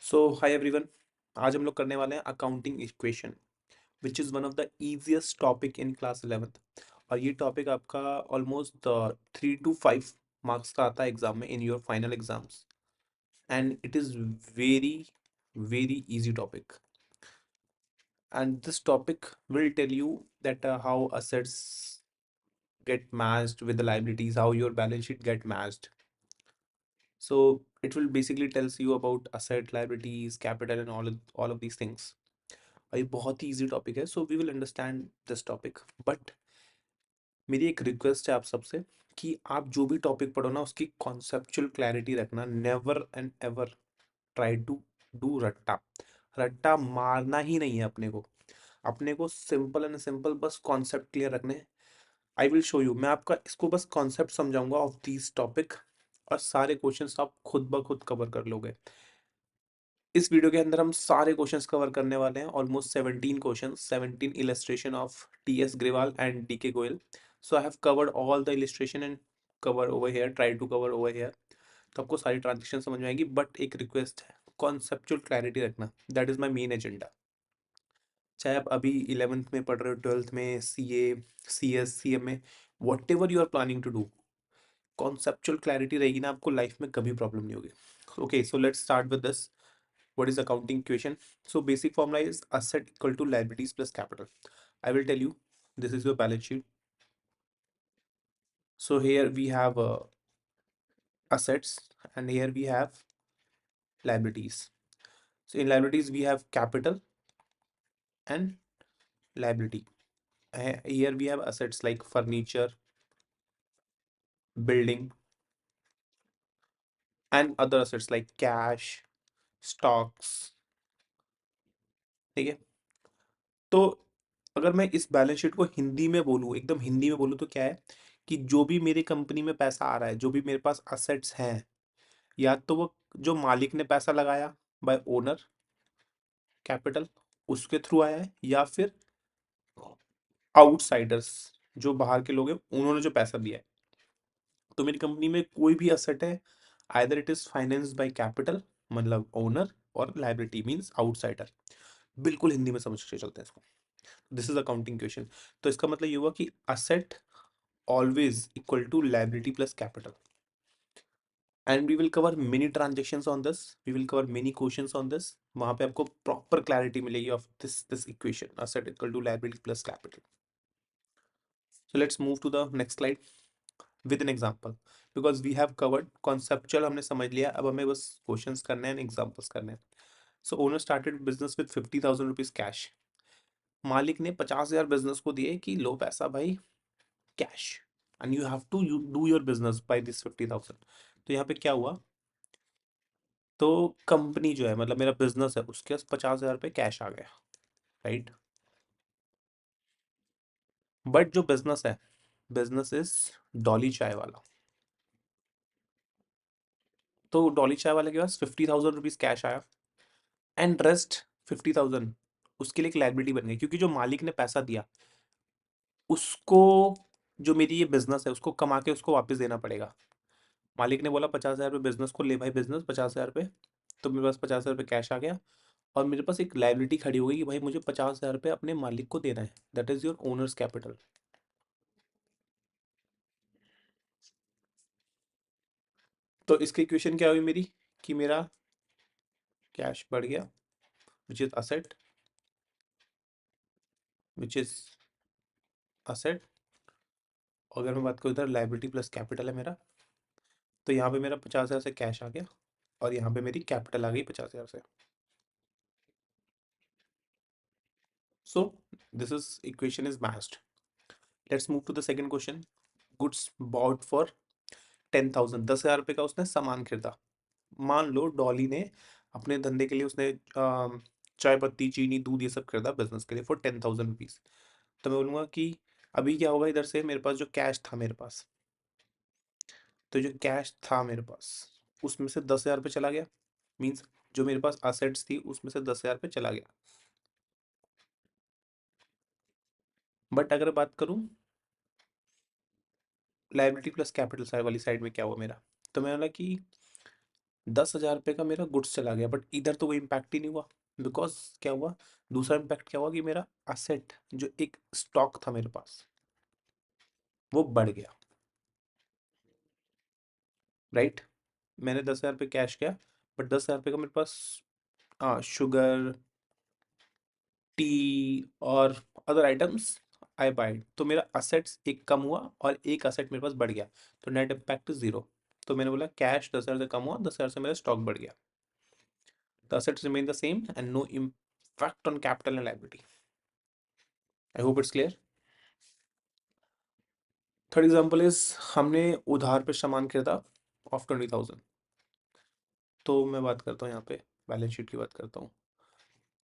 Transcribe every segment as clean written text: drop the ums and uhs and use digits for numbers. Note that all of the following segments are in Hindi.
सो हाय एवरीवन। आज हम लोग करने वाले हैं accounting equation which is one of the easiest topic in class 11th। और ये टॉपिक आपका ऑलमोस्ट 3 to 5 मार्क्स का आता है एग्जाम में in your final exams. And it is very very easy topic, and this topic will tell you that how assets get matched with the liabilities, how your balance sheet get matched. So it will basically tells you about asset, liabilities, capital and all of these things. और ये बहुत ही इजी टॉपिक है, so we will understand this topic. But मेरी एक रिक्वेस्ट है आप सबसे कि आप जो भी टॉपिक पढ़ो ना उसकी कॉन्सेप्चुअल क्लैरिटी रखना। Never and ever try to do रट्टा। रट्टा मारना ही नहीं है अपने को सिंपल एंड सिंपल बस कॉन्सेप्ट क्लियर रखने हैं। आई विल शो यू, मैं आपका इसको बस कॉन्सेप्ट समझाऊंगा ऑफ दिस टॉपिक, और सारे क्वेश्चंस आप खुद ब खुद कवर कर लोगे। इस वीडियो के अंदर हम सारे क्वेश्चंस कवर करने वाले हैं, almost 17 questions, 17 illustration of T S. Grewal and D K. Goyal. So I have covered all the illustration and cover over here, try to cover over here. तो आपको सारी ट्रांजेक्शन समझ में आएगी, बट एक रिक्वेस्ट है, कॉन्सेप्चुअल क्लैरिटी रखना। That is my main agenda. चाहे आप अभी 11th में पढ़ रहे हो, 12th में, CA, CS, CM में, whatever you are planning to do, conceptual clarity रहेगी ना, आपको लाइफ में कभी प्रॉब्लम नहीं होगी। Okay, so let's start with this. What is accounting equation? So basic formula is asset equal to liabilities plus capital. I will tell you, this is your balance sheet. So here we have assets and here we have liabilities. So in liabilities we have capital and liability. Here we have assets like furniture, building, and other assets like cash, stocks. ठीक है। तो अगर मैं इस बैलेंस शीट को हिंदी में बोलूँ, एकदम हिंदी में बोलूँ, तो क्या है कि जो भी मेरी कंपनी में पैसा आ रहा है, जो भी मेरे पास असेट्स हैं, या तो वो जो मालिक ने पैसा लगाया बाय ओनर कैपिटल, उसके थ्रू आया है, या फिर आउटसाइडर्स जो बाहर के लोग हैं उन्होंने जो पैसा दिया है। तो मेरी कंपनी में कोई भी असेट है, either it is financed by capital मतलब ओनर, और लायबिलिटी मींस आउटसाइडर। बिल्कुल हिंदी में समझ के चलते हैं इसको। This is accounting question. तो इसका मतलब ये हुआ कि asset always equal to liability plus capital, and we will cover many transactions on this, we will cover many questions on this। वहां पे आपको प्रॉपर क्लैरिटी मिलेगी of this equation, asset equal to liability plus capital। so let's move to the next slide with an example, because we have covered conceptual, हमने समझ लिया, अब हमें बस क्वेश्चंस करने हैं, एग्जांपल्स करने हैं। so owner started business with 50,000 rupees cash। मालिक ने 50,000 बिजनेस को दिए कि लो पैसा भाई, cash, and you have to do your business by this 50,000। तो यहाँ पे क्या हुआ, तो कंपनी जो है मतलब मेरा बिजनेस है, उसके पास 50,000 रुपये कैश आ गया, राइट। बट जो बिजनेस है, बिजनेस इज डॉली चाय वाला। तो डॉली चाय वाले के पास 50,000 रुपीज कैश आया, एंड रेस्ट 50,000 उसके लिए एक लायबिलिटी बन गई, क्योंकि जो मालिक ने पैसा दिया उसको, जो मेरी ये बिजनेस है उसको कमा के उसको वापस देना पड़ेगा। मालिक ने बोला 50,000 रुपये बिजनेस को, ले भाई बिजनेस 50,000 रुपये। तो मेरे पास 50,000 रुपये कैश आ गया, और मेरे पास एक लायबिलिटी खड़ी हो गई कि भाई मुझे 50,000 रुपये अपने मालिक को देना है। That is your owners capital. तो इसकी इक्वेशन क्या हुई मेरी, कि मेरा कैश बढ़ गया, which is asset, which is asset. अगर मैं बात करूँ इधर लायबिलिटी प्लस कैपिटल है मेरा, तो यहाँ पे मेरा 50,000 से कैश आ गया, और यहाँ पे मेरी कैपिटल आ गई 50,000 से। So this is equation is matched. Let's move to the second question. Goods bought for 10,000, 10,000 रुपये का उसने सामान खरीदा। मान लो डॉली ने अपने धंधे के लिए उसने चाय पत्ती, चीनी, दूध, ये सब खरीदा बिजनेस के लिए फॉर 10,000 रुपीज। तो मैं बोलूँगा कि अभी क्या होगा, इधर से मेरे पास जो कैश था मेरे पास, तो जो कैश था मेरे पास उसमें से 10,000 रुपये चला गया, मीन्स जो मेरे पास असेट्स थी उसमें से 10,000 रुपये चला गया। बट अगर बात करूँ लायबिलिटी प्लस कैपिटल साइड वाली साइड में क्या हुआ मेरा, तो मैं बोला कि 10,000 रुपये का मेरा गुड्स चला गया, बट इधर तो कोई इम्पैक्ट ही नहीं हुआ। बिकॉज क्या हुआ, दूसरा इम्पैक्ट क्या हुआ कि मेरा असेट जो एक स्टॉक था मेरे पास वो बढ़ गया, राइट। मैंने 10,000 रुपये कैश किया, बट 10,000 रुपये का मेरे पास शुगर, टी और अदर आइटम्स आई बाइड, तो मेरा असेट्स एक कम हुआ और एक असेट मेरे पास बढ़ गया, तो नेट इम्पैक्ट इज 0। तो मैंने बोला कैश 10,000 से कम हुआ, 10,000 से मेरा स्टॉक बढ़ गया, the assets remain the same and no impact on capital and liability. I hope it's clear. Third example is, हमने उधार पे सामान खरीदा ऑफ 20,000। तो मैं बात करता हूँ यहाँ पे, बैलेंस शीट की बात करता हूँ।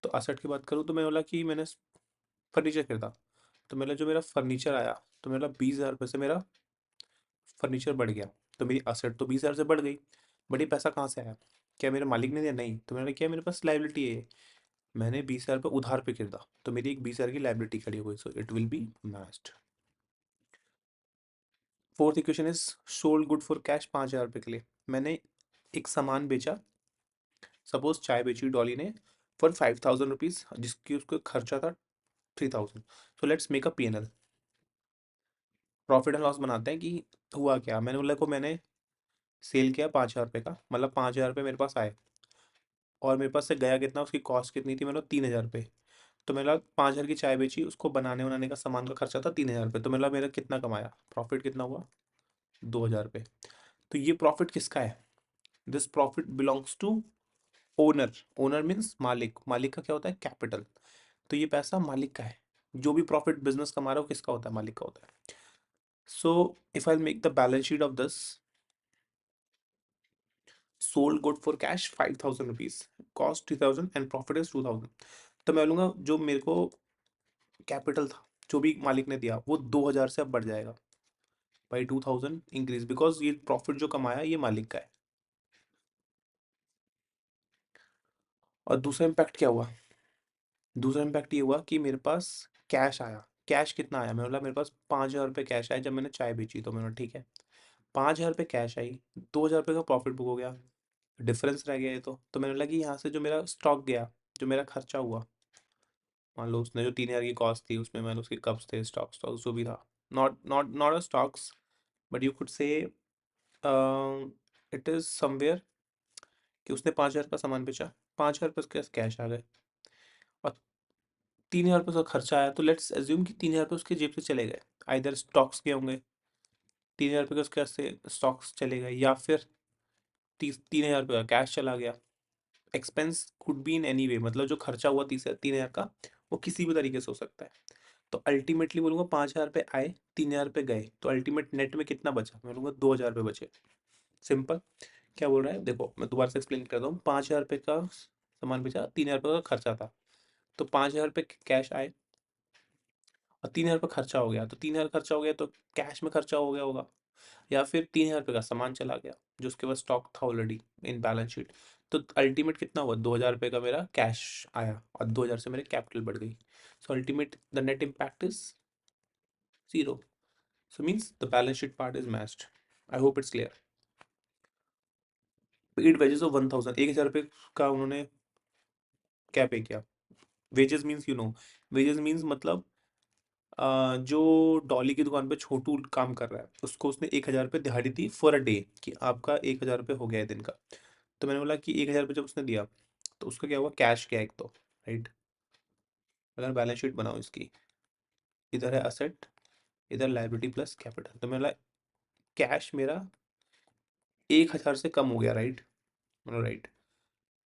तो असेट की बात करूँ तो मैं बोला कि मैंने फर्नीचर खरीदा, तो मेरा जो मेरा फर्नीचर आया, तो मेरा 20,000 रुपये से मेरा फर्नीचर बढ़ गया, तो मेरी असेट तो 20,000 से बढ़ गई, बट ये पैसा कहाँ से आया? क्या मेरे मालिक ने दिया? नहीं। तो मैंने क्या, मेरे पास लाइबिलिटी है, मैंने 20,000 रुपये उधार पे खरीदा, तो मेरी एक 20,000 की लाइबिलिटी खड़ी हो गई, so it will be matched. Fourth equation is, sold good for cash 5,000 रुपये के लिए मैंने एक सामान बेचा, सपोज चाय बेची डॉली ने फॉर 5,000 रुपीज, जिसकी उसको खर्चा था 3,000। So let's make a P&L, profit and loss बनाते हैं कि हुआ क्या। मैंने बोला को मैंने सेल किया 5,000 रुपये का, मतलब 5,000 रुपये मेरे पास आए, और मेरे पास से गया कितना, उसकी कॉस्ट कितनी थी, मतलब 3,000 रुपये। तो मेरा 5,000 की चाय बेची, उसको बनाने बनाने का सामान का खर्चा था 3,000 रुपये, तो मेरा मेरा कितना कमाया, प्रॉफिट कितना हुआ, 2,000 रुपये। तो ये प्रॉफिट किसका है? This profit belongs to owner. Owner means मालिक, मालिक का क्या होता है, कैपिटल। तो ये पैसा मालिक का है, जो भी प्रॉफिट बिजनेस कमा रहा हो किसका होता है, मालिक का होता है। So if I make the balance sheet of this, sold good for cash 5,000 rupees, cost 3,000 and profit is 2,000। तो मैं बोलूंगा जो मेरे को कैपिटल था, जो भी मालिक ने दिया, वो 2,000 से अब बढ़ जाएगा, बाई 2,000 इंक्रीज, बिकॉज ये प्रॉफिट जो कमाया ये मालिक का है। और दूसरा इम्पैक्ट क्या हुआ, दूसरा इम्पैक्ट ये हुआ कि मेरे पास कैश आया। कैश कितना आया, मैं बोला मेरे पास 5,000 रुपये कैश आया जब मैंने चाय बेची, तो मैंने बोला ठीक है, 5,000 रुपये कैश आई, 2,000 रुपये का प्रॉफिट बुक हो गया, डिफरेंस रह गया ये तो मैंने बोला कि यहाँ से जो मेरा स्टॉक गया, जो मेरा खर्चा हुआ, मान लो उसने जो 3,000 की कॉस्ट थी, उसमें मैंने उसके कप्स थे, स्टॉक्स स्टॉक्स जो भी था, not not not a stocks, but you could say it is somewhere, कि उसने 5,000 का सामान बेचा, 5,000 रुपये उसके पास कैश आ गए, और 3,000 रुपये उसका खर्चा आया, तो लेट्स एज्यूम कि 3,000 रुपये उसके जेब से चले गए, आइदर स्टॉक्स के होंगे, 3,000 रुपये के उसके पास से स्टॉक्स चले गए, या फिर 3,000 रुपये का कैश चला गया। Expense could be in any way, मतलब जो खर्चा हुआ 3,000 का, वो किसी भी तरीके से हो सकता है। तो अल्टीमेटली बोलूंगा 5,000 रुपये आए, 3,000 रुपये गए, तो अल्टीमेट नेट में कितना बचा, मैं बोलूंगा 2,000 रुपये बचे। सिंपल। क्या बोल रहा है देखो, मैं दोबारा से एक्सप्लेन करता हूँ। 5,000 रुपये का सामान बेचा, 3,000 रुपये का खर्चा था, तो 5,000 रुपये कैश आए, और 3,000 रुपये खर्चा हो गया, तो 3,000 खर्चा हो गया तो कैश में खर्चा हो गया होगा, या फिर 3,000 रुपये का सामान चला गया जो उसके पास स्टॉक था ऑलरेडी इन बैलेंस शीट। तो अल्टीमेट कितना हुआ, 2,000 रुपये का मेरा कैश आया, और 2,000 से मेरे कैपिटल बढ़ गई, सो ultimate the net impact is 0। So means the balance sheet part is matched. I hope it's clear. Paid wages of 1,000, 1,000 रुपये का उन्होंने क्या पे किया। Wages means you know, wages means मतलब जो डॉली की दुकान पे छोटू काम कर रहा है, उसको उसने 1,000 रुपये दिहाड़ी दी फॉर अ डे, कि आपका 1,000 रुपये हो गया है दिन का। तो मैंने बोला कि 1,000 रुपये जब उसने दिया, तो उसका क्या हुआ, कैश क्या एक तो, राइट। अगर बैलेंस शीट बनाओ इसकी, इधर है असेट, इधर लाइबिलिटी प्लस कैपिटल, तो मेरा कैश मेरा 1,000 से कम हो गया, राइट, मतलब राइट।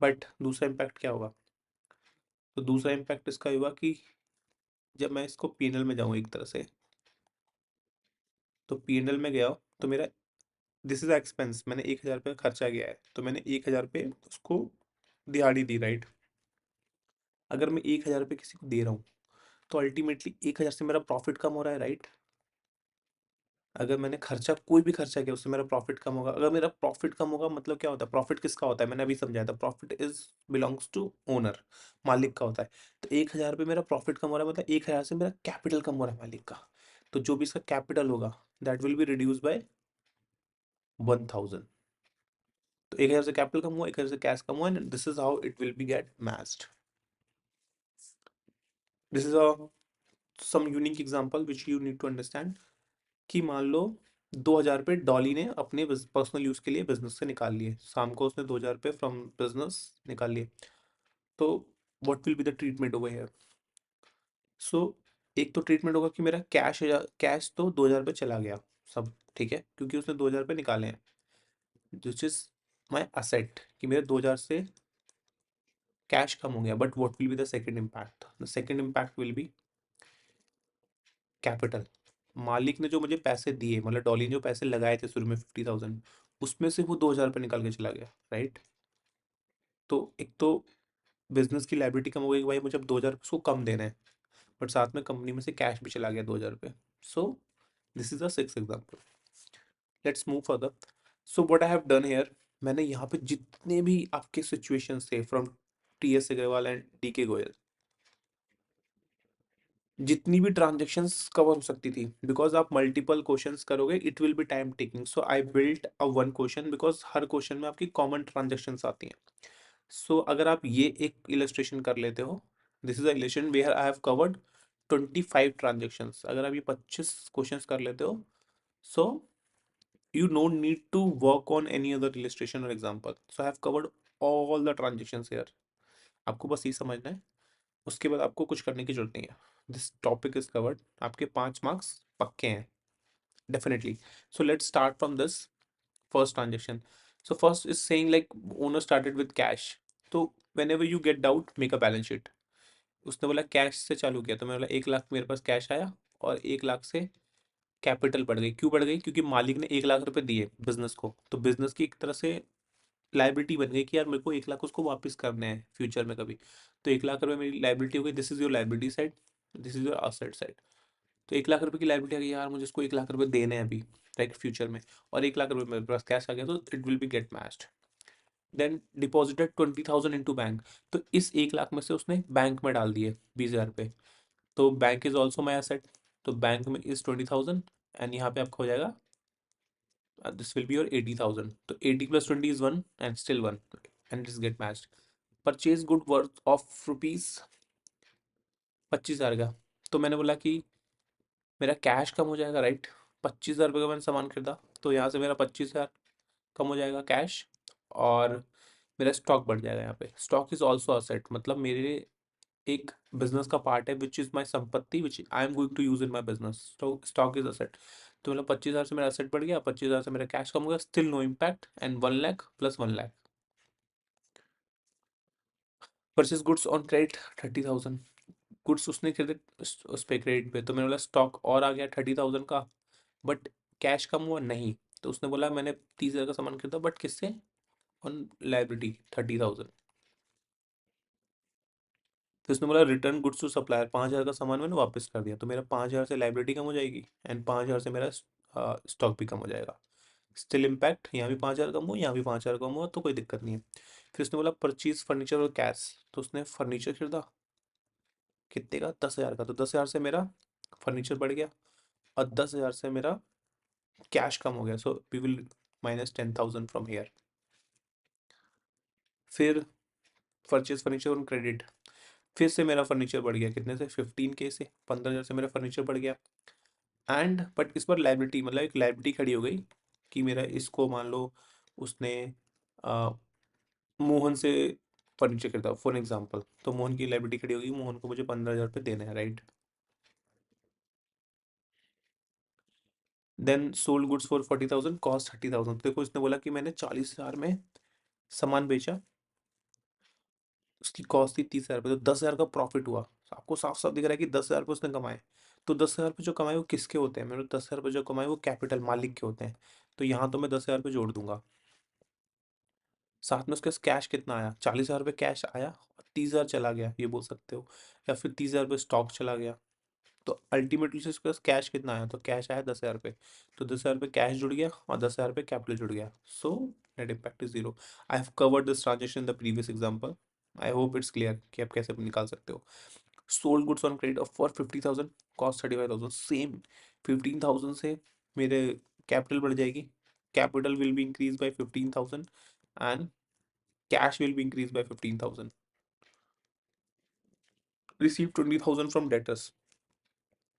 बट दूसरा इम्पैक्ट क्या होगा, तो दूसरा इम्पैक्ट इसका हुआ कि जब मैं इसको P&L में जाऊँ एक तरह से, तो P&L में गया तो मेरा दिस इज एक्सपेंस, मैंने 1,000 रुपये का खर्चा किया है, तो मैंने 1,000 रुपये उसको दिहाड़ी दी, राइट। अगर मैं 1,000 रुपये किसी को दे रहा हूँ, तो अल्टीमेटली 1,000 से मेरा प्रॉफिट कम हो रहा है, राइट। अगर मैंने खर्चा कोई भी खर्चा किया, उससे मेरा प्रॉफिट कम होगा। अगर मेरा प्रॉफिट कम होगा, मतलब क्या होता है, प्रॉफिट किसका होता है, मैंने अभी समझाया था, profit is belongs to owner, मालिक का होता है। तो 1,000 रुपये मेरा प्रॉफिट कम हो रहा है, मतलब 1,000 से मेरा कैपिटल कम हो रहा है मालिक का, तो जो भी इसका कैपिटल होगा that will be reduce by 1,000। तो 1000 से कैपिटल कम हुआ, 1000 से कैश कम हुआ, and this is how it will be get matched. This is a some unique example which you need to understand. कि मान लो 2000 रुपये डॉली ने अपने पर्सनल यूज के लिए बिजनेस से निकाल लिए, शाम को उसने 2000 रुपये फ्रॉम बिजनेस निकाल लिए. तो what will be the treatment over here? So एक तो ट्रीटमेंट होगा कि मेरा कैश तो 2000 रुपये चला गया सब, ठीक है, क्योंकि उसने 2000 रुपये निकाले हैं, दिस इज माई असेट, कि मेरे 2000 से कैश कम हो गया. But what will be the second impact? The second impact will be capital. मालिक ने जो मुझे पैसे दिए, मतलब डॉली ने जो पैसे लगाए थे शुरू में 50,000, उसमें से वो 2000 रुपये निकाल के चला गया, राइट? तो एक तो बिजनेस की लायबिलिटी कम हो गई कि भाई मुझे अब 2000 उसको कम देना है, बट साथ में कंपनी में से कैश भी चला गया 2000 रुपये. So this is a six example. Let's move further. So what I have done here, मैंने यहाँ पे जितने भी आपके सिचुएशंस थे from T S Agrawal and D K Goyal, जितनी भी ट्रांजेक्शन्स कवर हो सकती थी, बिकॉज आप मल्टीपल क्वेश्चंस करोगे it will B time taking, so I built a one question, because her question में आपकी कॉमन ट्रांजेक्शन्स आती हैं. सो अगर आप ये एक इलस्ट्रेशन कर लेते हो, this is a illustration where I have covered 25 transactions. अगर आप ये 25 क्वेश्चंस कर लेते हो, सो you don't need to work on any other illustration or example. So I have covered all the transactions here. आपको बस ये समझना है, उसके बाद आपको कुछ करने की जरूरत नहीं है. दिस टॉपिक इज कवर्ड, आपके 5 मार्क्स पक्के हैं definitely. So let's start from this first transaction. So first is saying like owner started with cash. तो whenever you get doubt make a balance sheet. उसने बोला कैश से चालू किया, तो मैं बोला 1 लाख मेरे पास कैश आया, और 1 लाख से कैपिटल बढ़ गई. क्यों बढ़ गई? क्योंकि मालिक ने 1 लाख रुपए दिए बिजनेस को, तो बिजनेस की एक तरह से लाइबिलिटी बन गई कि यार मेरे को 1 लाख उसको वापस करने हैं फ्यूचर में कभी. तो 1 लाख रुपए मेरी लाइबिलिटी हो गई. This is your liability side, this is your asset side. तो 1 लाख रुपए की लाइबिलिटी आ गई, यार मुझे इसको 1 लाख रुपए देने हैं अभी, राइट, फ्यूचर में. और 1 लाख रुपए मेरे पास कैश आ गया, तो it will be get matched. Then deposited 20,000 into bank. तो इस 1 लाख में से उसने बैंक में डाल दिए 20,000 रुपए. तो bank is also my asset. तो बैंक में इज 20,000, एंड यहाँ पे आपका हो जाएगा this will be your 80,000. So 80 plus 20 is 1 and still 1, and this get matched. Purchase good worth of rupees 25,000 का. तो मैंने बोला कि मेरा कैश कम हो जाएगा, राइट? 25,000 रुपये का मैंने सामान खरीदा, तो यहाँ से मेरा 25,000 कम हो जाएगा कैश, और मेरा स्टॉक बढ़ जाएगा. यहाँ पे स्टॉक इज ऑल्सो असेट, मतलब मेरे एक बिजनेस का पार्ट है विच इज माई संपत्ति which I am going to use in my business. तो स्टॉक इज असेट. तो मतलब 25,000 से मेरा असेट बढ़ गया, 25,000 से मेरा कैश कम हो गया, still no impact, and 1 lakh plus 1 lakh. Purchase goods on credit 30,000. Goods उसने क्रेडिट उस पे क्रेडिट पे, तो मैंने बोला स्टॉक और आ गया 30,000 का, बट कैश कम हुआ नहीं. तो उसने बोला मैंने 30,000 का सामान खरीदा, बट किससे? On liability 30,000. तो उसने बोला रिटर्न गुड्स टू सप्लायर, 5,000 का सामान मैंने वापस कर दिया, तो मेरा 5,000 से लाइबिलिटी कम हो जाएगी, एंड 5,000 से मेरा स्टॉक भी कम हो जाएगा. स्टिल इम्पैक्ट, यहाँ भी 5,000 कम हुआ, यहाँ भी 5,000 कम हुआ, तो कोई दिक्कत नहीं है. फिर उसने बोला परचेज फर्नीचर और कैश. तो उसने फर्नीचर खरीदा कितने का? 10,000 का. तो 10,000 से मेरा फर्नीचर बढ़ गया, और 10,000 से मेरा कैश कम हो गया. So we will minus 10,000 from here. फिर परचेज फर्नीचर ऑन क्रेडिट. फिर से मेरा फर्नीचर बढ़ गया, कितने से? 15K से 15,000 से मेरा फर्नीचर बढ़ गया. एंड बट इस बार लाइबिलिटी, मतलब एक लाइबिलिटी खड़ी हो गई कि मेरा इसको मान लो उसने अ, मोहन से फर्नीचर खरीदा फॉर एग्जांपल, तो मोहन की लाइबिलिटी खड़ी होगी, मोहन को मुझे 15,000 रुपये देने हैं, right? Then sold goods for 40,000, cost 30,000. देखो इसने बोला कि मैंने 40,000 में सामान बेचा, उसकी कॉस्ट थी 30,000 रुपये, तो 10,000 का प्रॉफिट हुआ. आपको साफ साफ दिख रहा है कि 10,000 रुपये उसने कमाए. तो 10,000 रुपये जो कमाए वो किसके होते हैं? मेरे 10,000 रुपये जो कमाए वो कैपिटल मालिक के होते हैं. तो यहाँ तो मैं 10,000 रुपये जोड़ दूंगा. साथ में उसके पास कैश कितना आया? 40,000 रुपये कैश आया, और 30,000 चला गया, ये बोल सकते हो. या फिर 30,000 रुपये स्टॉक चला गया. तो अल्टीमेटली से उसके पास कैश कितना आया? तो कैश आया 10,000 रुपये. तो 10,000 रुपये कैश जुड़ गया, और 10,000 रुपये कैपिटल जुड़ गया. So net impact is zero. I have covered this transaction in the previous example. I hope it's clear कि आप कैसे निकाल सकते हो. Sold goods on credit for 50,000, cost 35,000. Same 15,000 से मेरे कैपिटल बढ़ जाएगी, capital will be increase by 15,000, and cash will be increased by 15,000. Receive 20,000 from debtors.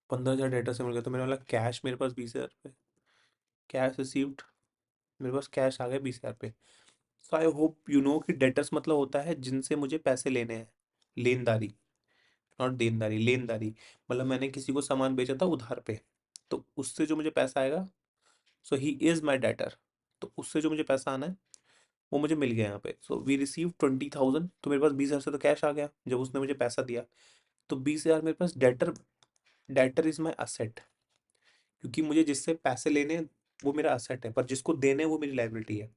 15,000 debtor से मिल गया, तो मैंने बोला कैश मेरे पास 20,000 पे, कैश रिसीव्ड, मेरे पास कैश आ गया 20,000 पे। सो आई होप यू नो कि डेटर्स मतलब होता है जिनसे मुझे पैसे लेने हैं, लेनदारी, नॉट देनदारी, लेनदारी। मतलब मैंने किसी को सामान बेचा था उधार पे, तो उससे जो मुझे पैसा आएगा, सो ही इज माई डेटर, तो उससे जो मुझे पैसा आना है वो मुझे मिल गया यहाँ पे। सो वी रिसीव 20,000, तो मेरे पास 20,000 से तो कैश आ गया जब उसने मुझे पैसा दिया। तो 20,000 मेरे पास debtor, debtor is my asset, क्योंकि मुझे जिससे पैसे लेने हैं वो मेरा असेट है, पर जिसको देने हैं वो मेरी लाइबिलिटी है।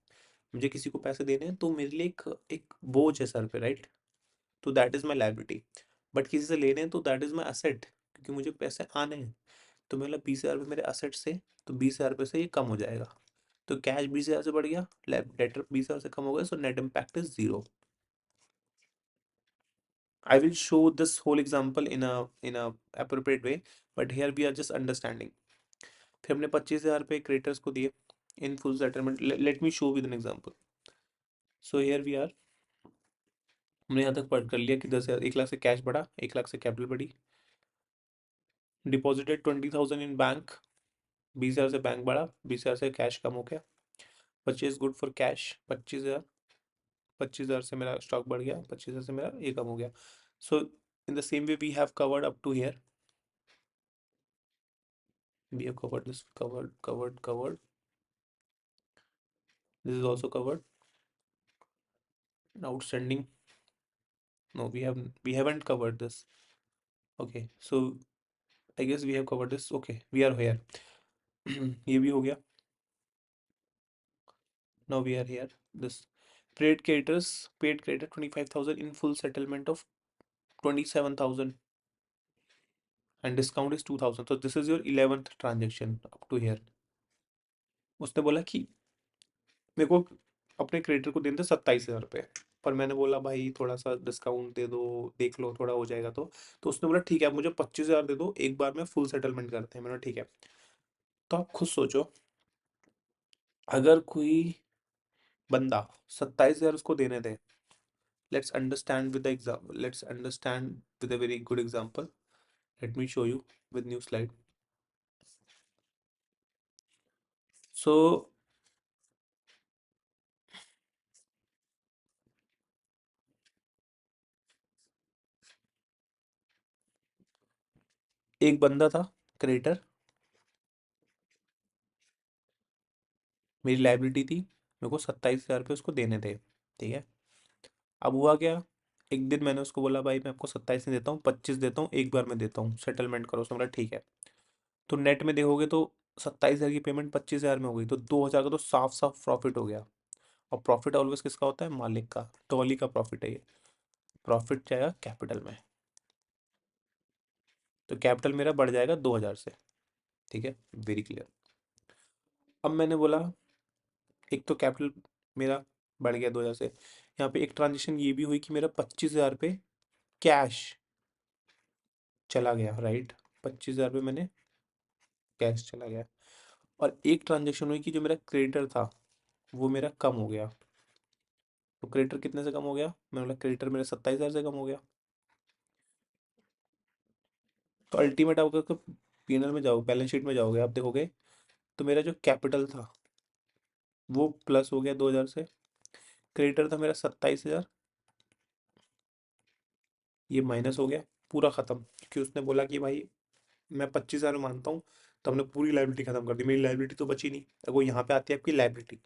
मुझे किसी को पैसे देने हैं तो मेरे लिए एक एक बोझ है सर पे, राइट? तो that is my liability. But किसी से लेने हैं तो दैट इज माई असेट, क्योंकि मुझे पैसे आने हैं। तो मतलब 20,000 रुपये मेरे असेट से, तो 20,000 रुपये से ये कम हो जाएगा। तो कैश 20,000 से बढ़ गया, डेटर 20,000 से कम हो गया, so net impact is zero. I will show this whole example in a appropriate way, but here we are just understanding. फिर हमने 25,000 रुपये क्रिएटर्स को दिए in full settlement. Let me show with an example. So here we are, हमने यहाँ तक पढ़ कर लिया कि 10,000, 1 लाख से कैश बढ़ा, 1 लाख से कैपिटल बढ़ी। डिपॉजिटेड 20,000 इन बैंक, 20,000 से बैंक बढ़ा, 20,000 से कैश कम हो गया। परचेज गुड फॉर कैश 25,000, 25,000 से मेरा स्टॉक बढ़ गया, 25,000 से मेरा ये कम हो गया। So in the same way we have covered up to here, we have covered this, covered. This is also covered. Outstanding, no, we haven't covered this. Okay, so I guess we have covered this. Okay, we are here. ये भी हो गया। Now we are here. This paid creditor 25,000 in full settlement of 27,000 and discount is 2,000. So this is your 11th transaction up to here. उसने बोला कि मेरे को अपने क्रेडिटर को देने थे 27,000 रुपये, पर मैंने बोला भाई थोड़ा सा डिस्काउंट दे दो, देख लो थोड़ा हो जाएगा। तो उसने बोला ठीक है, आप मुझे 25,000 दे दो, एक बार में फुल सेटलमेंट करते हैं। मैंने बोला ठीक है। तो आप खुद सोचो, अगर कोई बंदा 27,000 उसको देने दे, let's understand with a very good example. Let me show you with new slide. So एक बंदा था क्रेडिटर, मेरी लाइबिलिटी थी, मेरे को 27,000 रुपये उसको देने थे, ठीक है। अब हुआ क्या, एक दिन मैंने उसको बोला भाई मैं आपको 27 नहीं देता हूँ, 25 देता हूँ, एक बार में देता हूँ, सेटलमेंट करो। उसने बोला ठीक है। तो नेट में देखोगे तो 27,000 की पेमेंट 25,000 में हो गई, तो 2,000 का तो साफ साफ प्रॉफिट हो गया। और प्रॉफिट ऑलवेज किसका होता है? मालिक का, ट्रॉली का प्रॉफिट है ये। प्रॉफिट जाएगा कैपिटल में, तो कैपिटल मेरा बढ़ जाएगा 2,000 से, ठीक है, वेरी क्लियर। अब मैंने बोला एक तो कैपिटल मेरा बढ़ गया 2,000 से, यहाँ पे एक ट्रांजेक्शन ये भी हुई कि मेरा 25,000 पे कैश चला गया, राइट? 25,000 पे मैंने कैश चला गया। और एक ट्रांजेक्शन हुई कि जो मेरा क्रेडिटर था वो मेरा कम हो गया। तो क्रेडिटर कितने से कम हो गया? मैंने बोला क्रेडिटर मेरा 27,000 से कम हो गया। तो अल्टीमेट आप अगर पीएनएल में जाओ, बैलेंस शीट में जाओगे, आप देखोगे तो मेरा जो कैपिटल था वो प्लस हो गया 2,000 से, क्रेडिटर था मेरा 27,000, ये माइनस हो गया, पूरा खत्म। क्योंकि उसने बोला कि भाई मैं 25,000 मानता हूँ, तो हमने पूरी लाइबिलिटी खत्म कर दी, मेरी लाइबिलिटी तो बची नहीं। अब वो यहाँ पे आती है आपकी लाइबिलिटी,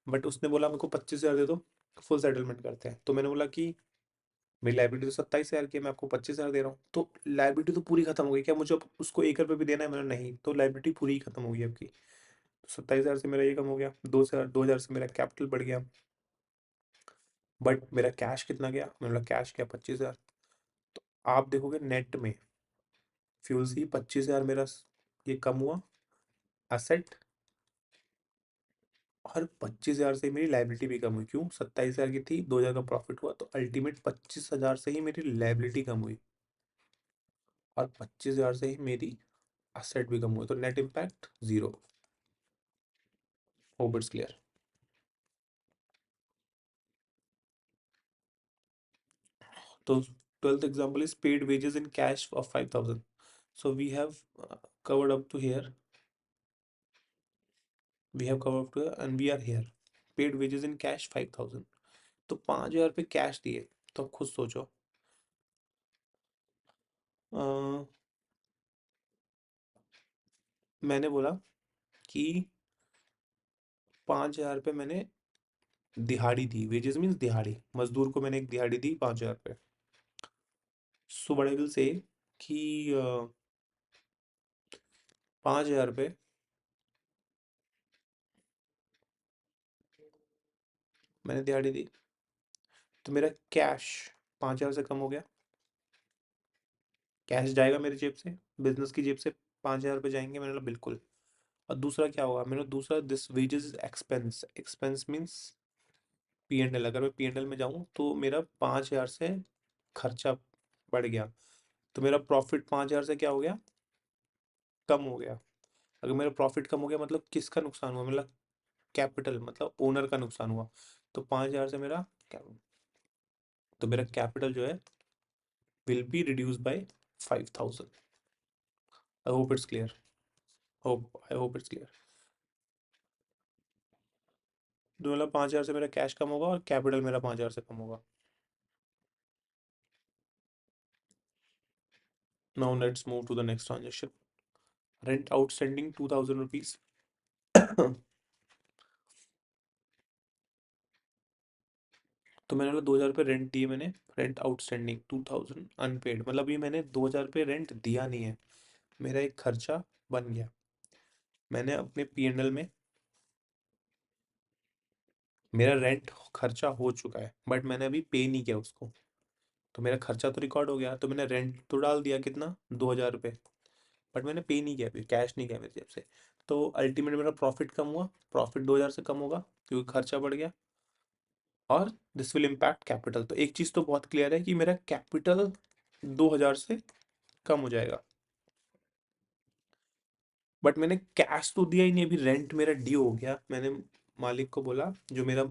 बट उसने बोला मेरे को 25,000 दे दो, फुल सेटलमेंट करते हैं। तो मैंने बोला कि मेरी लाइबिलिटी तो 27,000 की है, मैं आपको 25,000 दे रहा हूँ, तो लाइबिलिटी तो पूरी खत्म हो गई, क्या मुझे अब उसको 1 रुपये भी देना है? मैंने नहीं, तो लाइबिलिटी पूरी ही खत्म हो गई आपकी। तो 27,000 से मेरा ये कम हो गया, 2,000 से मेरा कैपिटल बढ़ गया, बट मेरा कैश कितना गया? मैंने बोला कैश गया 25,000। तो आप देखोगे नेट में फ्यूल सी 25,000 मेरा ये कम हुआ एसेट, और 25,000 से मेरी लाइबिलिटी भी कम हुई। क्यों? 27,000 की थी, 2,000 का प्रॉफिट हुआ, तो अल्टीमेट 25,000 से ही मेरी लाइबिलिटी कम हुई, और 25,000 से ही मेरी एसेट भी कम हुई, तो net impact zero. Hope it's clear. तो 12th example is paid wages in cash of 5,000. So we have covered up to here. We have covered up to here and we are here. Paid wages in cash 5,000. तो 5,000 पे कैश दिए, तो अब खुद सोचो। अ, मैंने बोला कि 5,000 पे मैंने दिहाड़ी दी। वेजेस मीन्स दिहाड़ी, मजदूर को मैंने एक दिहाड़ी दी 5,000 पे। So but I will say कि 5,000 पे मैंने दिहाड़ी दी, तो मेरा कैश 5,000 से कम हो गया। कैश जाएगा मेरी जेब से, बिजनेस की जेब से 5,000 रुपये जाएंगे। मैंने बोला बिल्कुल। और दूसरा क्या होगा, मैंने दूसरा this wages expense, expense means P and L. अगर मैं पी एंड एल में जाऊँ तो मेरा 5,000 से खर्चा बढ़ गया, तो मेरा प्रॉफिट 5,000 से क्या हो गया, कम हो गया। अगर मेरा प्रॉफिट कम हो गया मतलब किसका नुकसान हुआ, मतलब कैपिटल, मतलब ओनर का नुकसान हुआ। तो 5,000 से मेरा तो मेरा कैपिटल जो है will be reduce by 5,000। I hope it's clear. I hope it's clear. तो मतलब 5,000 से मेरा कैश कम होगा और कैपिटल मेरा 5,000 से कम होगा। Now let's move to the next transaction. Rent outstanding 2,000 rupees. तो मैंने बोला 2,000 रुपये रेंट दिए मैंने। रेंट आउटस्टैंडिंग 2,000 अनपेड, मतलब ये मैंने 2,000 रुपये रेंट दिया नहीं है, मेरा एक खर्चा बन गया। मैंने अपने पी एंड एल में, मेरा रेंट खर्चा हो चुका है बट मैंने अभी पे नहीं किया उसको। तो मेरा खर्चा तो रिकॉर्ड हो गया, तो मैंने रेंट तो डाल दिया कितना, 2,000 रुपये। बट मैंने पे नहीं किया, अभी कैश नहीं किया मेरी जेब से। तो अल्टीमेट मेरा प्रॉफिट कम हुआ, प्रॉफिट 2,000 से कम होगा क्योंकि खर्चा बढ़ गया। और दिस विल इम्पैक्ट कैपिटल। तो एक चीज़ तो बहुत क्लियर है कि मेरा कैपिटल 2,000 से कम हो जाएगा। बट मैंने कैश तो दिया ही नहीं, अभी रेंट मेरा ड्यू हो गया। मैंने मालिक को बोला, जो मेरा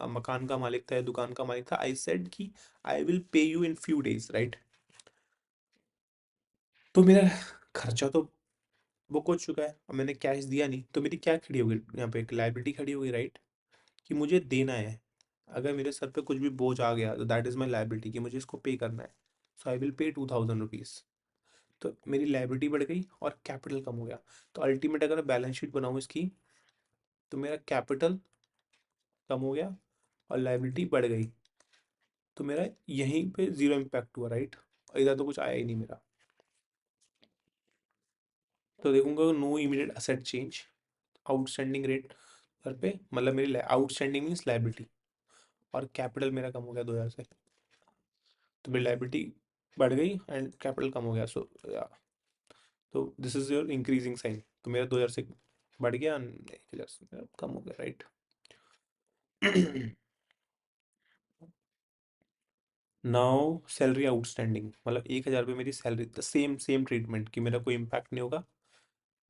मकान का मालिक था या दुकान का मालिक था, आई सेड कि I will pay you in few days, right. तो मेरा खर्चा तो बुक हो चुका है, और मैंने कैश दिया नहीं, तो मेरी क्या खड़ी होगी यहाँ पे, एक लाइबिलिटी खड़ी होगी, राइट, कि मुझे देना है। अगर मेरे सर पे कुछ भी बोझ आ गया तो दैट इज माई लाइबिलिटी, कि मुझे इसको पे करना है। सो आई विल पे 2,000 रुपीज़। तो मेरी लाइबिलिटी बढ़ गई और कैपिटल कम हो गया। तो अल्टीमेट अगर मैं बैलेंस शीट बनाऊँ इसकी, तो मेरा कैपिटल कम हो गया और लाइबिलिटी बढ़ गई। तो मेरा यहीं पे जीरो इम्पैक्ट हुआ, राइट। इधर तो कुछ आया ही नहीं मेरा। तो देखूंगा no immediate asset change, outstanding rent घर पे, मतलब मेरी आउटस्टैंडिंग मीन्स लाइबिलिटी, और कैपिटल मेरा कम हो गया 2,000 से। तो मेरी लाइबिलिटी बढ़ गई एंड कैपिटल कम हो गया। सो तो this is your increasing sign. तो मेरा 2,000 से बढ़ गया, 1,000 से मेरा कम हो गया, राइट। नाउ सैलरी आउटस्टैंडिंग, मतलब 1,000 रुपये मेरी salary, the same same treatment, कि मेरा कोई इम्पैक्ट नहीं होगा।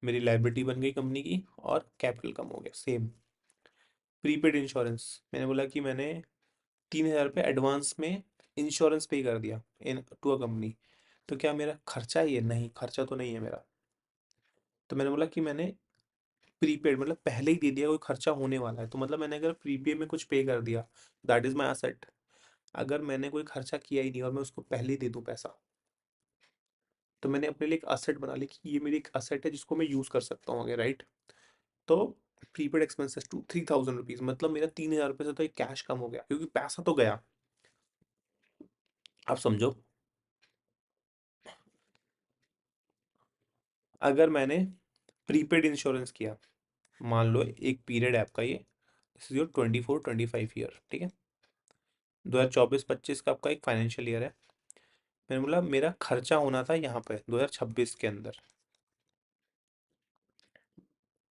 मेरी लाइबिलिटी बन गई कंपनी की और कैपिटल कम हो गया, सेम। प्रीपेड इंश्योरेंस, मैंने बोला कि मैंने 3,000 रुपये एडवांस में इंश्योरेंस पे कर दिया इन टू अ कंपनी। तो क्या मेरा खर्चा ही है, नहीं खर्चा तो नहीं है मेरा। तो मैंने बोला कि मैंने प्रीपेड, मतलब पहले ही दे दिया, कोई खर्चा होने वाला है। तो मतलब मैंने अगर प्रीपेड में कुछ पे कर दिया, दैट इज माई असेट। अगर मैंने कोई खर्चा किया ही नहीं और मैं उसको पहले ही दे दूं पैसा, तो मैंने अपने लिए एक असेट बना ली कि ये मेरी एक असेट है जिसको मैं यूज कर सकता हूँ आगे, राइट। तो प्रीपेड एक्सपेंसेस टू 3,000 रुपीज, मतलब मेरा 3,000 रुपये से तो एक कैश कम हो गया क्योंकि पैसा तो गया। आप समझो, अगर मैंने प्रीपेड इंश्योरेंस किया, मान लो एक पीरियड है आपका ये, दिस इज योर 24-25 ईयर, ठीक है। 2024-25 का आपका एक फाइनेंशियल ईयर है। मैंने बोला मेरा खर्चा होना था यहाँ पे 2026 के अंदर,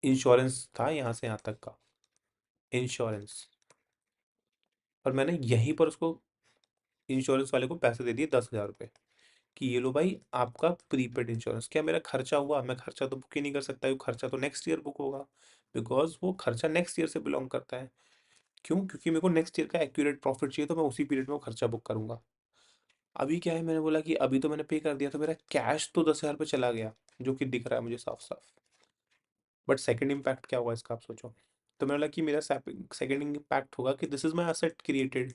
इंश्योरेंस था यहाँ से यहाँ तक का इंश्योरेंस। और मैंने यहीं पर उसको, इंश्योरेंस वाले को पैसे दे दिए 10,000 रुपये, कि ये लो भाई आपका प्रीपेड इंश्योरेंस। क्या मेरा खर्चा हुआ, मैं खर्चा तो बुक ही नहीं कर सकता, क्योंकि खर्चा तो नेक्स्ट ईयर बुक होगा, बिकॉज वो खर्चा नेक्स्ट ईयर से बिलोंग करता है। क्यों, क्योंकि मेरे को नेक्स्ट ईयर का एक्यूरेट प्रॉफिट चाहिए, तो मैं उसी पीरियड में वो खर्चा बुक करूंगा। अभी क्या है, मैंने बोला कि अभी तो मैंने पे कर दिया, तो मेरा कैश तो 10,000 पे चला गया, जो कि दिख रहा है मुझे साफ साफ। बट सेकंड इम्पैक्ट क्या होगा इसका, आप सोचो। तो मैंने बोला कि मेरा सेकंड इम्पैक्ट होगा कि this is my asset created.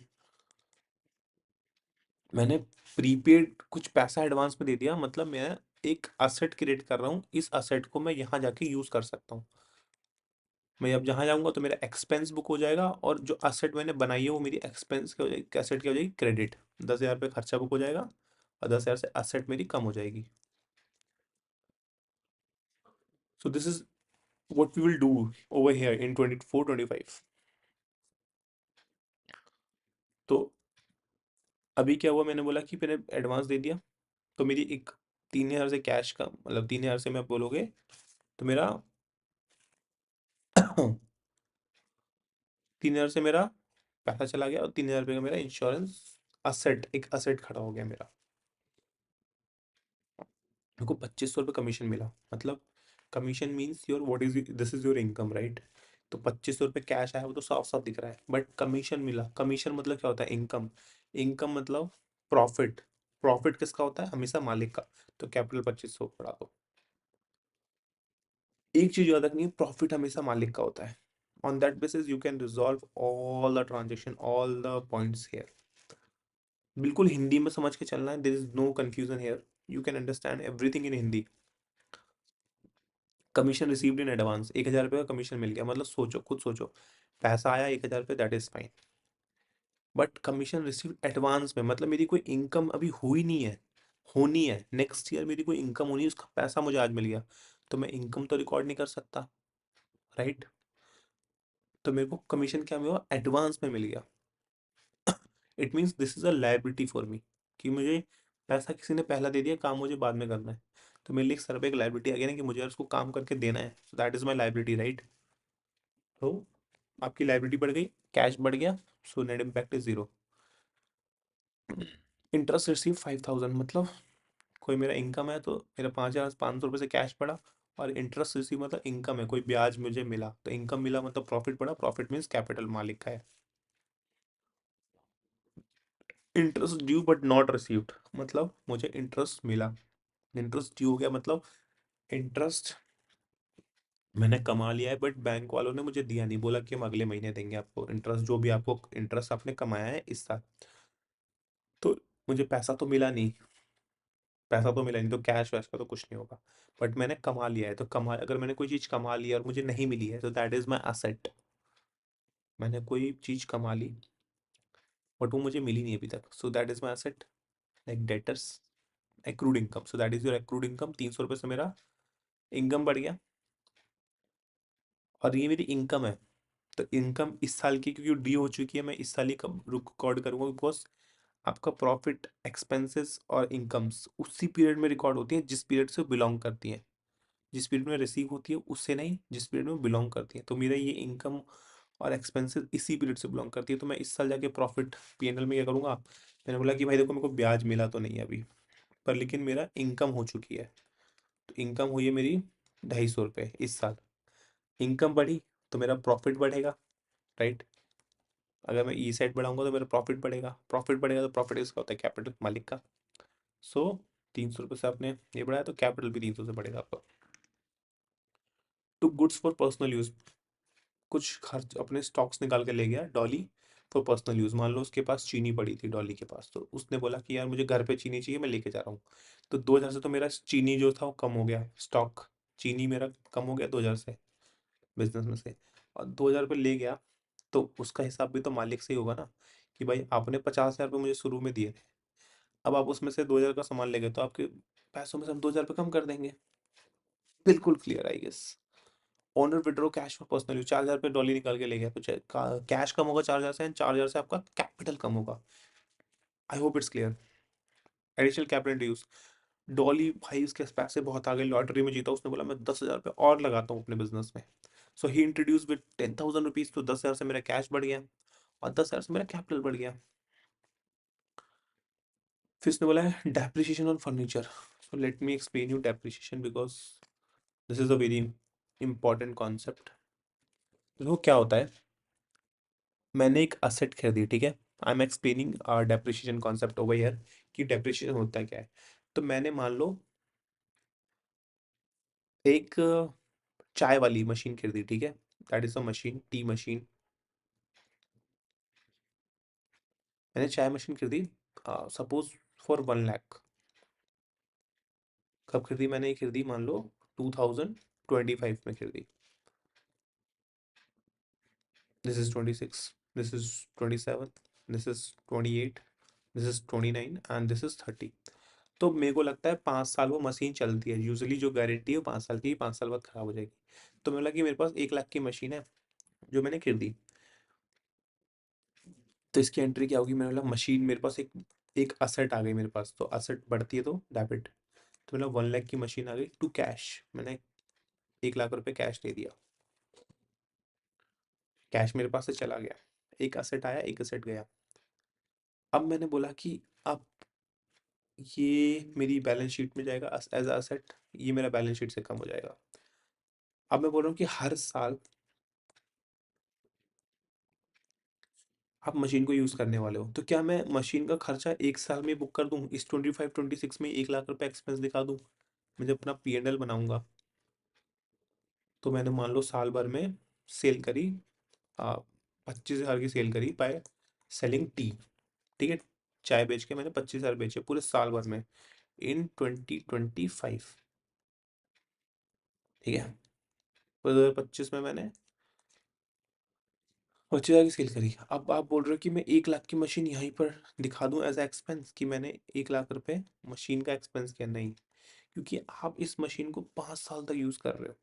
मैंने प्रीपेड कुछ पैसा एडवांस में दे दिया, मतलब मैं एक असेट क्रिएट कर रहा हूँ, इस असेट को मैं यहाँ जाके यूज कर सकता हूँ। मैं अब जहाँ जाऊँगा तो मेरा एक्सपेंस बुक हो जाएगा, और जो असेट मैंने बनाई है वो मेरी एक्सपेंस की हो जाएगी, असेट की हो जाएगी क्रेडिट। 10,000 पे खर्चा बुक हो जाएगा, और 10,000 से असेट मेरी कम हो जाएगी। सो this is what we will do over here in 24-25। तो अभी क्या हुआ, मैंने बोला कि मैंने एडवांस दे दिया, तो मेरी एक 3,000 से कैश का, मतलब 3,000 से मैं बोलोगे तो मेरा 3,000 से मेरा पैसा चला गया, और 3,000 रुपये का मेरा इंश्योरेंस असेट, एक असेट खड़ा हो गया मेरा। मेरे को 2,500 रुपये कमीशन मिला, मतलब commission means your what is this is your income, right. तो 2,500 रुपये कैश आया, वो तो साफ साफ दिख रहा है, बट कमीशन मिला। कमीशन मतलब क्या होता है, इनकम। इनकम मतलब प्रॉफिट। प्रॉफिट किसका होता है, हमेशा मालिक का। तो कैपिटल 2,500 बढ़ा दो। एक चीज याद रखनी है, प्रॉफिट हमेशा मालिक का होता है। On that basis you can resolve all the transaction, all the points here. बिल्कुल हिंदी में समझ के चलना है, there is no confusion here. You can understand everything in Hindi. Commission received in advance, 1,000 रुपये का कमीशन मिल गया, मतलब सोचो, खुद सोचो। पैसा आया 1,000 रुपये, that is fine. But commission received advance में, मतलब मेरी कोई इनकम अभी हुई नहीं है, होनी है। नेक्स्ट ईयर मेरी कोई इनकम होनी है, उसका पैसा मुझे आज मिल गया, तो मैं इनकम तो रिकॉर्ड नहीं कर सकता, राइट। तो मेरे को कमीशन क्या मिला, एडवांस में मिल गया। It means this is a liability for me, कि मुझे पैसा किसी ने पहला दे दिया, काम मुझे बाद में करना है। तो मेरे लिए एक सर पे एक लायबिलिटी आ गया ना, कि मुझे उसको काम करके देना है, so that is my liability, right. तो आपकी लायबिलिटी बढ़ गई, कैश बढ़ गया, so net impact is zero. Interest receive 5,000, मतलब कोई मेरा इनकम है, तो मेरा 5,500 रुपये से कैश पड़ा, और इंटरेस्ट रिसीव मतलब इनकम है, कोई ब्याज मुझे मिला, तो इनकम मिला मतलब प्रॉफिट पड़ा। प्रॉफिट मीन्स कैपिटल मालिक का है। Interest due but not received, मतलब मुझे इंटरेस्ट मिला। इंटरेस्ट ड्यू हो गया, मतलब इंटरेस्ट मैंने कमा लिया है, बट बैंक वालों ने मुझे दिया नहीं, बोला कि हम अगले महीने देंगे आपको इंटरेस्ट, जो भी आपको इंटरेस्ट आपने कमाया है इस साल। तो मुझे पैसा तो मिला नहीं, पैसा तो मिला नहीं, तो कैश वैश का तो कुछ नहीं होगा। बट मैंने कमा लिया है, तो कमा, अगर मैंने कोई चीज कमा ली है और मुझे नहीं मिली है, तो दैट इज माई असेट। मैंने कोई चीज कमा ली, बट वो मुझे मिली नहीं अभी तक, so that is my asset. Like debtors, accrued income, so that is your accrued income. 300 रुपये से मेरा इनकम बढ़ गया, और ये मेरी इनकम है। तो इनकम इस साल की क्योंकि डी हो चुकी है, मैं इस साल ही रिकॉर्ड करूंगा, बिकॉज आपका प्रॉफिट, एक्सपेंसेस और इनकम्स उसी पीरियड में रिकॉर्ड होती है जिस पीरियड से बिलोंग करती है। जिस पीरियड में रिसीव होती है उससे नहीं, जिस पीरियड में बिलोंग करती है। तो मेरा ये इनकम और एक्सपेंसेस इसी पीरियड से बिलोंग करती है, तो मैं इस साल जाके प्रॉफिट पीएनएल में क्या करूंगा। मैंने बोला कि भाई देखो, मेरे को ब्याज मिला तो नहीं है अभी, पर लेकिन मेरा इनकम हो चुकी है। तो इनकम हुई है मेरी 250 रुपये इस साल। इनकम बढ़ी तो मेरा प्रॉफिट बढ़ेगा, राइट। अगर मैं ई साइड बढ़ाऊंगा तो मेरा प्रॉफिट बढ़ेगा, प्रॉफिट बढ़ेगा तो प्रॉफिट इसका होता है कैपिटल मालिक का। सो 300 रुपये से आपने ये बढ़ाया, तो कैपिटल भी 300 से बढ़ेगा आपका। Took goods for personal use, कुछ खर्च अपने स्टॉक्स निकाल के ले गया डॉली फॉर पर्सनल यूज। मान लो उसके पास चीनी पड़ी थी डॉली के पास, तो उसने बोला कि यार मुझे घर पे चीनी चाहिए, मैं लेके जा रहा हूँ। तो 2,000 से तो मेरा चीनी जो था वो कम हो गया, स्टॉक चीनी मेरा कम हो गया 2,000 से, बिजनेस में से। और 2,000 रुपये ले गया, तो उसका हिसाब भी तो मालिक से ही होगा ना, कि भाई आपने 50,000 रुपये मुझे शुरू में दिए थे, अब आप उसमें से 2,000 का सामान ले गए, तो आपके पैसों में से हम 2,000 रुपये कम कर देंगे। बिल्कुल clear I guess. Owner withdraw cash for personal use, 4,000 रुपये डॉली निकाल के ले गया, तो कैश कम होगा 4,000 से, एंड 4,000 से आपका कैपिटल कम होगा। आई hope it's clear. Additional capital use, Dolly भाई उसके पैसे बहुत आ गए, लॉटरी में जीता, उसने बोला मैं 10,000 रुपये और लगाता हूँ अपने बिजनेस में। सो ही इंट्रोड्यूस विद 10,000 रुपीज, तो 10,000 से मेरा कैश बढ़ गया, और 10,000 से मेरा कैपिटल बढ़ गया। फिर उसने बोला है depreciation on furniture. So let me explain you depreciation, because this is a very important concept. देखो क्या होता है, मैंने एक असेट खरीदी, ठीक है। I am explaining depreciation concept over here कि डेप्रिसिएशन होता क्या है। तो मैंने मान लो एक चाय वाली मशीन खरीदी, ठीक है, that is a machine, T machine. मैंने चाय मशीन खरीदी सपोज फॉर 1 लाख। कब खरीदी मैंने? ये खरीदी मान लो 2025 में खरीदी। This is 26, this is 27, this is 28, this is 29 and this is 30। तो मेरे को लगता है 5 साल वो मशीन चलती है। यूजुअली जो गारंटी है वो 5 साल की, 5 साल बाद खराब हो जाएगी। तो मेरे लगा कि मेरे पास 1 लाख की मशीन है जो मैंने खरीदी। तो इसकी एंट्री क्या होगी? मैंने बोला मशीन मेरे पास एक एक असेट आ गई मेरे पास। तो असेट बढ़ती है तो डेबिट। तो मतलब 1 लाख की मशीन आ गई टू कैश। मैंने 1 लाख रुपए कैश दे दिया। कैश मेरे पास से चला गया। एक असेट आया, एक असेट गया। अब मैंने बोला कि अब ये मेरी बैलेंस शीट में जाएगा एज असेट, ये मेरा बैलेंस शीट से कम हो जाएगा। अब मैं बोल रहा हूँ कि हर साल आप मशीन को यूज करने वाले हो, तो क्या मैं मशीन का खर्चा एक साल में बुक कर दूं? इस 25-26 में 1 लाख रुपए एक्सपेंस दिखा दूं? मैं जब अपना P&L बनाऊंगा तो मैंने मान लो साल भर में सेल करी 25,000 की सेल करी बाय सेलिंग टी, ठीक है। चाय बेच के मैंने 25,000 बेचे पूरे साल भर में इन 2025, ठीक है। तो 2025 में मैंने 25,000 की सेल करी। अब आप बोल रहे हो कि मैं 1 लाख की मशीन यहीं पर दिखा दूं एज एक्सपेंस कि मैंने 1 लाख रुपए मशीन का एक्सपेंस किया? नहीं, क्योंकि आप इस मशीन को 5 साल तक यूज कर रहे हो,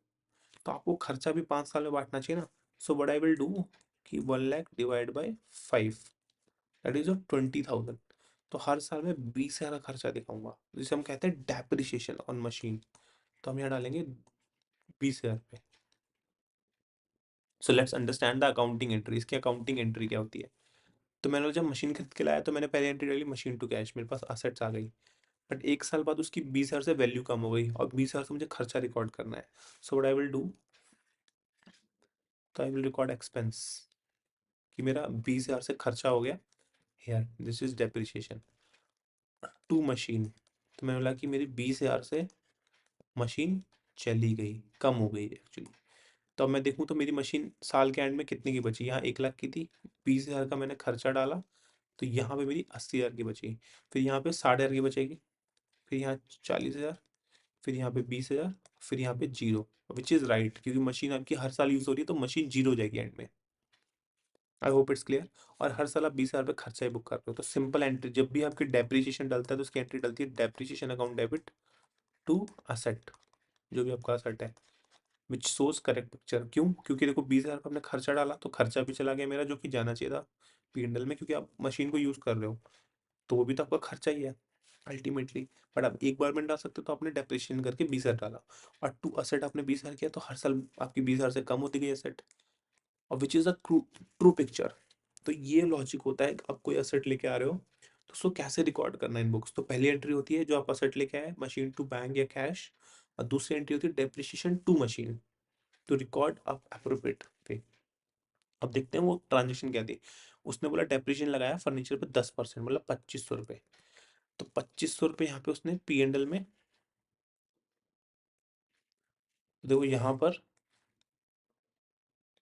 तो आपको खर्चा भी 5 साल में बांटना चाहिए ना। सो व्हाट आई विल डू कि 1 lakh divide by 5, that is 20,000। तो हर साल में 20,000 का खर्चा दिखाऊंगा, जिसे हम कहते हैं डेप्रिसिएशन ऑन मशीन। तो हम यहाँ डालेंगे 20,000 रुपये। So let's understand the accounting entry. इसकी अकाउंटिंग एंट्री क्या होती है? तो मैंने जब मशीन खरीद के लाया तो मैंने पहले एंट्री डाली मशीन टू कैश, मेरे पास असेट्स आ गई। बट एक साल बाद उसकी 20,000 से वैल्यू कम हो गई और 20,000 से मुझे खर्चा रिकॉर्ड करना है। सो व्हाट आई विल डू, तो आई विल रिकॉर्ड एक्सपेंस कि मेरा 20,000 से खर्चा हो गया। Here this is depreciation to machine. तो मैंने बोला कि मेरी 20,000 से मशीन चली गई, कम हो गई एक्चुअली। तो अब मैं देखूँ तो मेरी मशीन साल के एंड में कितने की बची? यहाँ 1 लाख की थी, 20,000 का मैंने खर्चा डाला, तो यहाँ पे मेरी 80,000 की बची। फिर यहाँ पे 60,000 की बचेगी, फिर यहाँ 40,000, फिर यहाँ पे 20,000, फिर यहाँ पे जीरो, विच इज राइट, क्योंकि मशीन आपकी हर साल यूज हो रही है तो मशीन जीरो हो जाएगी एंड में। आई होप इट्स क्लियर। और हर साल आप 20,000 रुपये खर्चा ही बुक कर रहे हो, तो सिंपल एंट्री जब भी आपकी डेप्रिसिएशन डलता है तो उसकी एंट्री डलती है depreciation account debit to asset, जो भी आपका असेट है, विच सोज करेक्ट पिक्चर। क्यों? क्योंकि देखो 20,000 का आपने खर्चा डाला तो खर्चा भी चला गया मेरा, जो कि जाना चाहिए था P&L में, क्योंकि आप मशीन को यूज कर रहे हो, तो वो भी तो आपका खर्चा ही है अल्टीमेटली। बट आप एक बार में डाल सकते हो, तो आपने डेप्रिसिएशन करके 20,000 डाला, और टू असेट आपने 20,000 किया, तो हर साल आपकी 20,000 से कम होती गई असेट, और which is a true picture. तो ये लॉजिक होता है कि आप कोई असेट लेके आ रहे हो तो उसको कैसे रिकॉर्ड करना है इन बुक्स। तो पहली एंट्री होती है जो आप असेट लेके आए, मशीन टू बैंक या कैश, और दूसरी एंट्री होती है depreciation to machine, to record up appropriate पे। अब देखते हैं वो ट्रांजेक्शन क्या थी। उसने बोला डेप्रिसिएशन लगाया फर्नीचर पे 10%, मतलब 2,500 रुपये। तो 2,500 रुपये यहाँ पे उसने P&L में, देखो यहाँ पर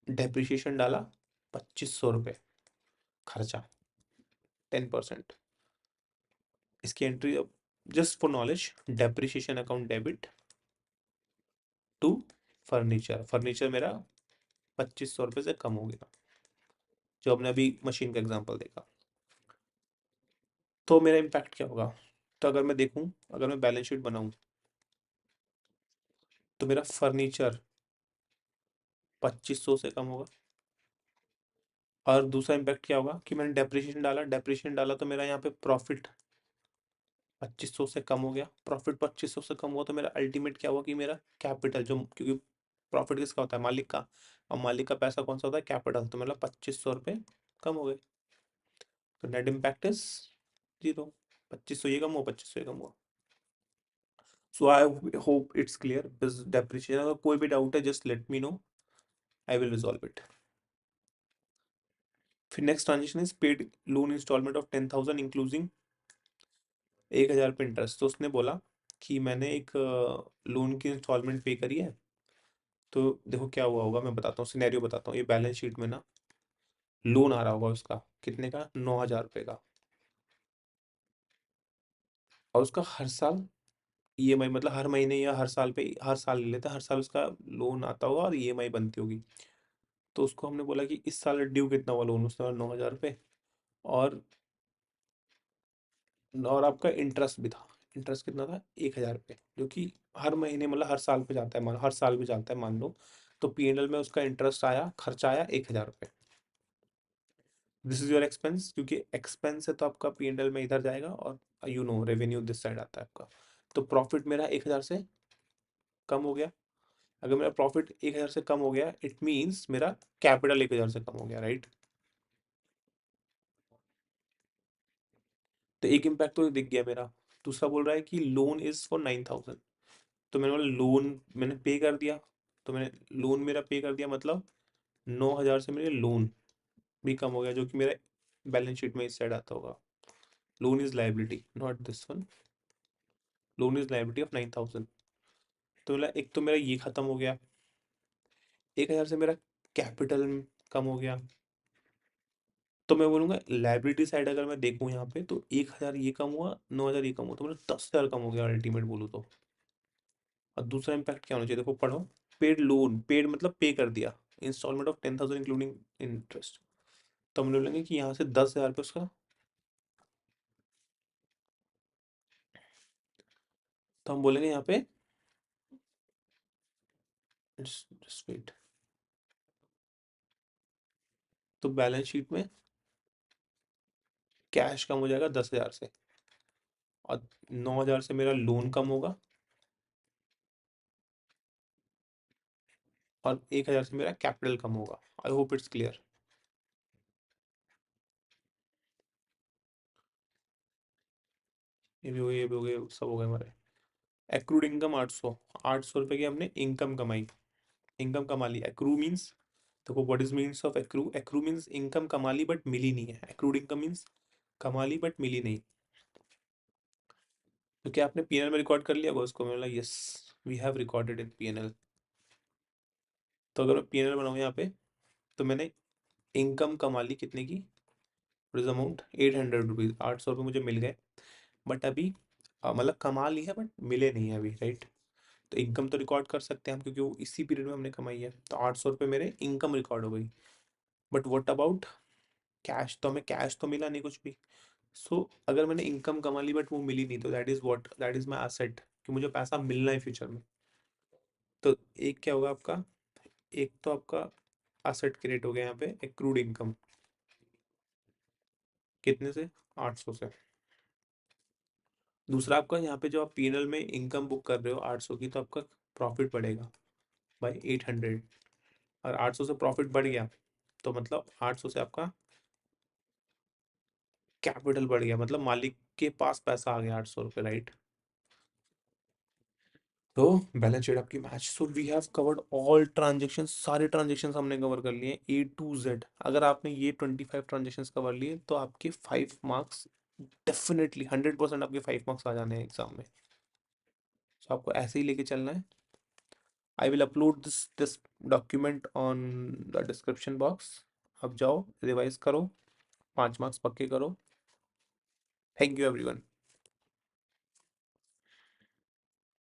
डेप्रिसिएशन डाला 2,500 रुपये खर्चा, 10%। इसकी एंट्री अब just for knowledge, depreciation account debit to furniture. Furniture मेरा 2,500 रुपये से कम हो गया, जो हमने अभी मशीन का एग्जांपल देखा। तो मेरा इम्पैक्ट क्या होगा? तो अगर मैं देखूं, अगर मैं बैलेंस शीट बनाऊं, तो मेरा फर्नीचर 2,500 से कम होगा। और दूसरा इम्पैक्ट क्या होगा कि मैंने डेप्रिसिएशन डाला तो मेरा यहाँ पे प्रॉफिट 2,500 से कम हो गया। प्रॉफिट 2,500 से कम हुआ तो मेरा अल्टीमेट क्या हुआ कि मेरा कैपिटल, जो क्योंकि प्रॉफिट किसका होता है? मालिक का। और मालिक का पैसा कौन सा होता है? कैपिटल। तो मतलब 2,500 रुपये कम हो गए। तो नेट इम्पैक्ट इज जीरो। 2,500 ये कम हुआ, 2,500 ये कम हुआ। So I hope it's clear. Depreciation अगर कोई भी डाउट है just let me know, I will resolve it. फिर next transaction is paid loan instalment of 10,000 including 1,000 पे इंटरेस्ट। तो उसने बोला कि मैंने एक लोन की इंस्टॉलमेंट पे करी है। तो देखो क्या हुआ होगा, मैं बताता हूँ, सिनेरियो बताता हूँ। ये बैलेंस शीट में ना लोन आ रहा होगा उसका, कितने का, 9,000 रुपये का। और उसका हर साल ईएमआई, मतलब हर महीने या हर साल पे, हर साल ले लेता है, हर साल उसका लोन आता होगा और ईएमआई बनती होगी। तो उसको हमने बोला कि इस साल ड्यू कितना हुआ लोन, उसने 9,000 रुपये। और और आपका इंटरेस्ट भी था। इंटरेस्ट कितना था, 1,000 रुपये, जो कि हर महीने मतलब हर साल पे जाता है, मान हर साल भी जाता है मान लो। तो पीएनएल में उसका इंटरेस्ट आया, खर्चा आया 1,000 रुपये। दिस इज योर एक्सपेंस, क्योंकि एक्सपेंस है तो आपका पीएनएल में इधर जाएगा, और you know revenue this side आता है आपका। तो प्रॉफिट मेरा 1,000 से कम हो गया। अगर मेरा प्रॉफिट 1,000 से कम हो गया, इट मीन्स मेरा कैपिटल 1,000 से कम हो गया, राइट। तो एक इम्पैक्ट तो दिख गया मेरा। दूसरा बोल रहा है कि लोन इज फॉर 9,000। तो मैंने बोला लोन मैंने पे कर दिया। तो मैंने लोन मेरा पे कर दिया, मतलब 9,000 से मेरे लोन भी कम हो गया, जो कि मेरा बैलेंस शीट में इस साइड आता होगा। Loan is liability, not this one. Loan is liability of 9,000। तो बोला एक तो मेरा ये खत्म हो गया, 1,000 से मेरा कैपिटल कम हो गया। तो मैं बोलूंगा लाइबिलिटी साइड अगर मैं देखूं यहाँ पे, तो 1,000 ये कम हुआ, 9,000 ये कम हुआ, तो मतलब 10,000 कम हो गया अल्टीमेट बोलूँ तो। और दूसरा इम्पैक्ट क्या होना चाहिए, देखो पढ़ो। पेड लोन, पेड मतलब पे कर दिया, इंस्टॉलमेंट ऑफ 10,000 इंक्लूडिंग इंटरेस्ट। तो हम बोलेंगे कि यहाँ से 10,000 पे उसका, तो हम बोलेंगे यहाँ पे, जस्ट वेट। तो बैलेंस शीट में कैश कम हो जाएगा 10,000 से, और 9,000 से मेरा लोन कम होगा, और 1,000 से मेरा कैपिटल कम होगा। आई होप इट्स क्लियर। ये भी हो गए, ये भी हो गए, सब हो गए हमारे। एक्रूड इनकम 800, 800 रुपये की हमने इनकम कमाई, इनकम कमा ली। एक्रू मीन्स, देखो what is means of accrue, accrue means income कमा ली बट मिली नहीं है। एक्रूड इनकम मीन्स कमा ली बट मिली नहीं। तो क्या आपने पीएनएल में रिकॉर्ड कर लिया होगा उसको, मैं बोला yes, we have recorded in PNL. तो अगर मैं पीएनएल बनाऊँ यहाँ पे, तो मैंने इनकम कमा ली कितने की, इज अमाउंट 800 रुपीज़, 800 रुपये मुझे मिल गए। बट अभी मतलब कमा ली है बट मिले नहीं है अभी, राइट। तो इनकम तो रिकॉर्ड कर सकते हैं हम, क्योंकि वो इसी पीरियड में हमने कमाई है। तो 800 रुपये मेरे इनकम रिकॉर्ड हो गई। बट व्हाट अबाउट कैश, तो हमें कैश तो मिला नहीं कुछ भी। सो अगर मैंने इनकम कमा ली बट वो मिली नहीं, तो that is what, that is my asset, कि मुझे पैसा मिलना है फ्यूचर में। तो एक क्या होगा आपका, एक तो आपका एसेट क्रिएट हो गया यहाँ पे, एक्रूड इनकम, कितने से, 800 से। दूसरा आपका यहाँ पे जो आप पीएनएल में इनकम बुक कर रहे हो 800 की, तो आपका प्रॉफिट बढ़ेगा बाई 800। और 800 से प्रॉफिट बढ़ गया, तो मतलब 800 से आपका कैपिटल बढ़ गया, मतलब मालिक के पास पैसा आ गया 800 रुपये, राइट। तो बैलेंस शीट आपकी match. So we have covered all transaction, सारे ट्रांजेक्शन हमने कवर कर लिए A to Z। अगर आपने ये 25 ट्रांजेक्शन कवर लिए, तो आपके 5 मार्क्स, डेफिनेटली 100% आपके 5 मार्क्स आ जाने हैं एग्जाम में। तो आपको ऐसे ही लेके चलना है। I will upload this document on the description box. अब जाओ रिवाइज करो, 5 मार्क्स पक्के करो। Thank you everyone.